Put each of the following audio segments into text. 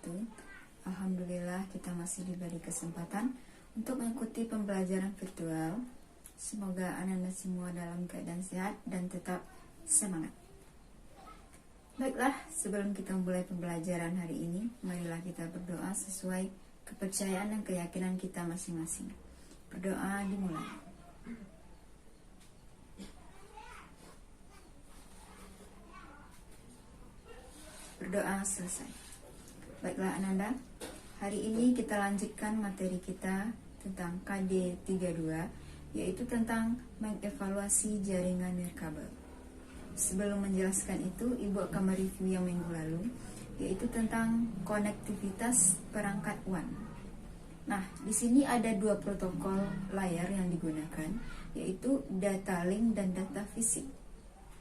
wabarakatuh. Alhamdulillah kita masih diberi kesempatan untuk mengikuti pembelajaran virtual. Semoga anak-anak semua dalam keadaan sehat dan tetap semangat. Baiklah, sebelum kita mulai pembelajaran hari ini, marilah kita berdoa sesuai kepercayaan dan keyakinan kita masing-masing. Berdoa dimulai. Berdoa selesai. Baiklah Ananda, hari ini kita lanjutkan materi kita tentang KD 32, yaitu tentang mengevaluasi jaringan nirkabel. Sebelum menjelaskan itu, Ibu akan mereview yang minggu lalu, yaitu tentang konektivitas perangkat WAN. Nah, di sini ada dua protokol layar yang digunakan, yaitu data link dan data fisik.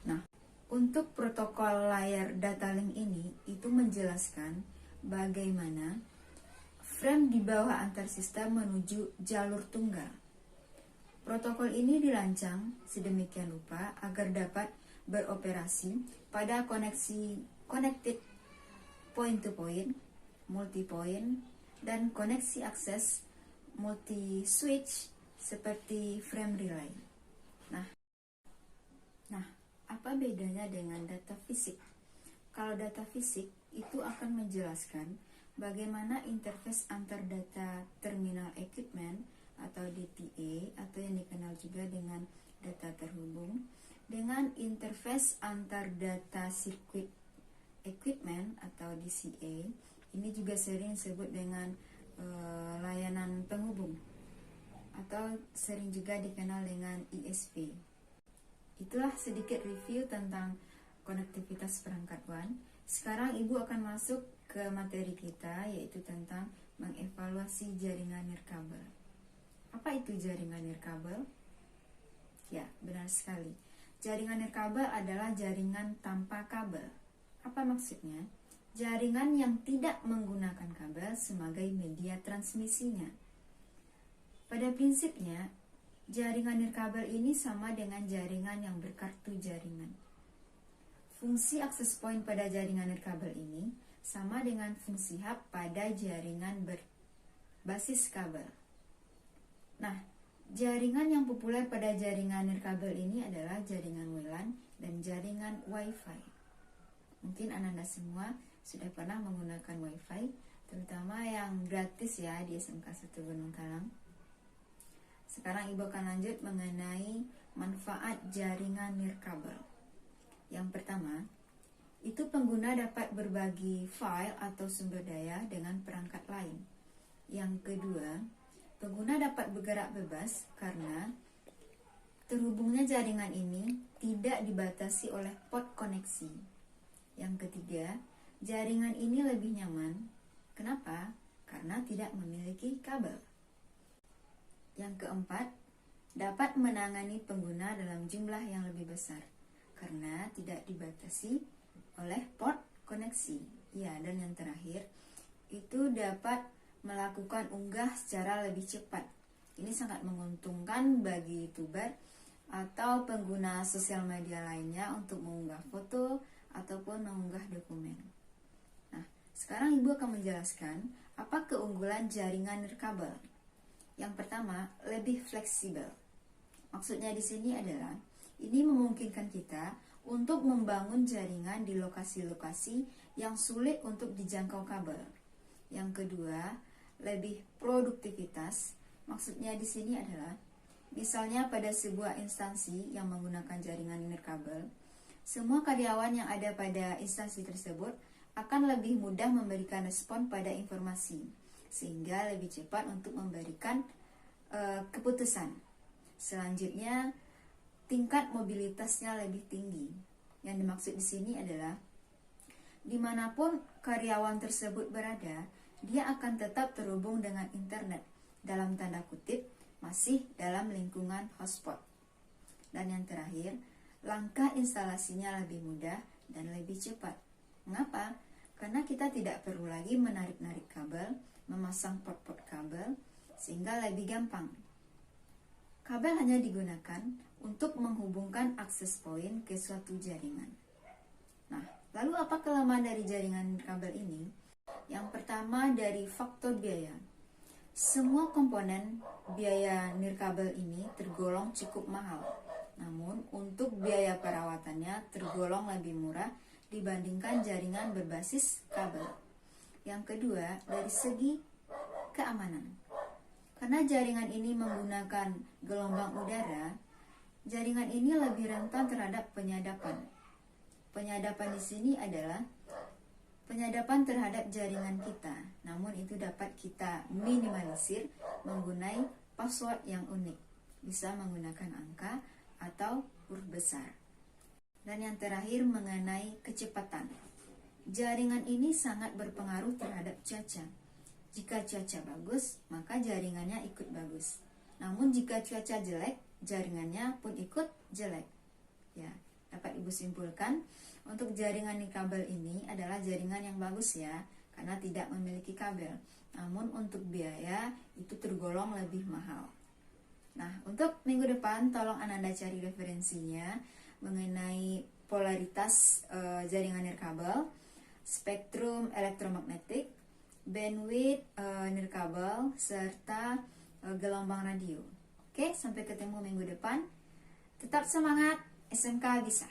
Nah, untuk protokol layar data link ini, itu menjelaskan bagaimana frame di bawah antar sistem menuju jalur tunggal. Protokol ini dirancang sedemikian rupa agar dapat beroperasi pada koneksi connected point to point, multi point, dan koneksi akses multi switch seperti frame relay. Nah, apa bedanya dengan data fisik? Kalau data fisik itu akan menjelaskan bagaimana interface antar data terminal equipment atau DTA atau yang dikenal juga dengan data terhubung dengan interface antar data circuit equipment atau DCA. Ini juga sering disebut dengan layanan penghubung atau sering juga dikenal dengan ISP. Itulah sedikit review tentang konektivitas perangkat WAN. Sekarang Ibu akan masuk ke materi kita, yaitu tentang mengevaluasi jaringan nirkabel. Apa itu jaringan nirkabel? Ya, benar sekali. Jaringan nirkabel adalah jaringan tanpa kabel. Apa maksudnya? Jaringan yang tidak menggunakan kabel sebagai media transmisinya. Pada prinsipnya, jaringan nirkabel ini sama dengan jaringan yang berkartu jaringan. Fungsi akses point pada jaringan nirkabel ini sama dengan fungsi hub pada jaringan berbasis kabel. Nah, jaringan yang populer pada jaringan nirkabel ini adalah jaringan WLAN dan jaringan Wi-Fi. Mungkin Anda semua sudah pernah menggunakan Wi-Fi, terutama yang gratis ya di SMK 1 Gunung Kalang. Sekarang Ibu akan lanjut mengenai manfaat jaringan nirkabel. Yang pertama, itu pengguna dapat berbagi file atau sumber daya dengan perangkat lain. Yang kedua, pengguna dapat bergerak bebas karena terhubungnya jaringan ini tidak dibatasi oleh port koneksi. Yang ketiga, jaringan ini lebih nyaman. Kenapa? Karena tidak memiliki kabel. Yang keempat, dapat menangani pengguna dalam jumlah yang lebih besar karena tidak dibatasi oleh port koneksi. Ya, dan yang terakhir, itu dapat melakukan unggah secara lebih cepat. Ini sangat menguntungkan bagi YouTuber atau pengguna sosial media lainnya untuk mengunggah foto ataupun mengunggah dokumen. Nah, sekarang Ibu akan menjelaskan apa keunggulan jaringan nirkabel. Yang pertama, lebih fleksibel. Maksudnya di sini adalah ini memungkinkan kita untuk membangun jaringan di lokasi-lokasi yang sulit untuk dijangkau kabel. Yang kedua, lebih produktivitas. Maksudnya di sini adalah misalnya pada sebuah instansi yang menggunakan jaringan nirkabel, semua karyawan yang ada pada instansi tersebut akan lebih mudah memberikan respon pada informasi, sehingga lebih cepat untuk memberikan keputusan. Selanjutnya, tingkat mobilitasnya lebih tinggi. Yang dimaksud di sini adalah dimanapun karyawan tersebut berada, dia akan tetap terhubung dengan internet, dalam tanda kutip, masih dalam lingkungan hotspot. Dan yang terakhir, langkah instalasinya lebih mudah dan lebih cepat. Mengapa? Karena kita tidak perlu lagi menarik-narik kabel, memasang port-port kabel, sehingga lebih gampang. Kabel hanya digunakan untuk menghubungkan akses point ke suatu jaringan. Nah, lalu apa kelemahan dari jaringan kabel ini? Yang pertama dari faktor biaya. Semua komponen biaya nirkabel ini tergolong cukup mahal. Namun, untuk biaya perawatannya tergolong lebih murah dibandingkan jaringan berbasis kabel. Yang kedua, dari segi keamanan. Karena jaringan ini menggunakan gelombang udara, jaringan ini lebih rentan terhadap penyadapan. Penyadapan di sini adalah penyadapan terhadap jaringan kita, namun itu dapat kita minimalisir menggunakan password yang unik, bisa menggunakan angka atau huruf besar. Dan yang terakhir mengenai kecepatan. Jaringan ini sangat berpengaruh terhadap cuaca. Jika cuaca bagus, maka jaringannya ikut bagus. Namun jika cuaca jelek, jaringannya pun ikut jelek. Ya, dapat Ibu simpulkan, untuk jaringan nirkabel ini adalah jaringan yang bagus ya, karena tidak memiliki kabel. Namun untuk biaya itu tergolong lebih mahal. Nah, untuk minggu depan tolong Ananda cari referensinya mengenai polaritas jaringan nirkabel, spektrum elektromagnetik, bandwidth nirkabel, serta gelombang radio. Oke, sampai ketemu minggu depan. Tetap semangat, SMK bisa.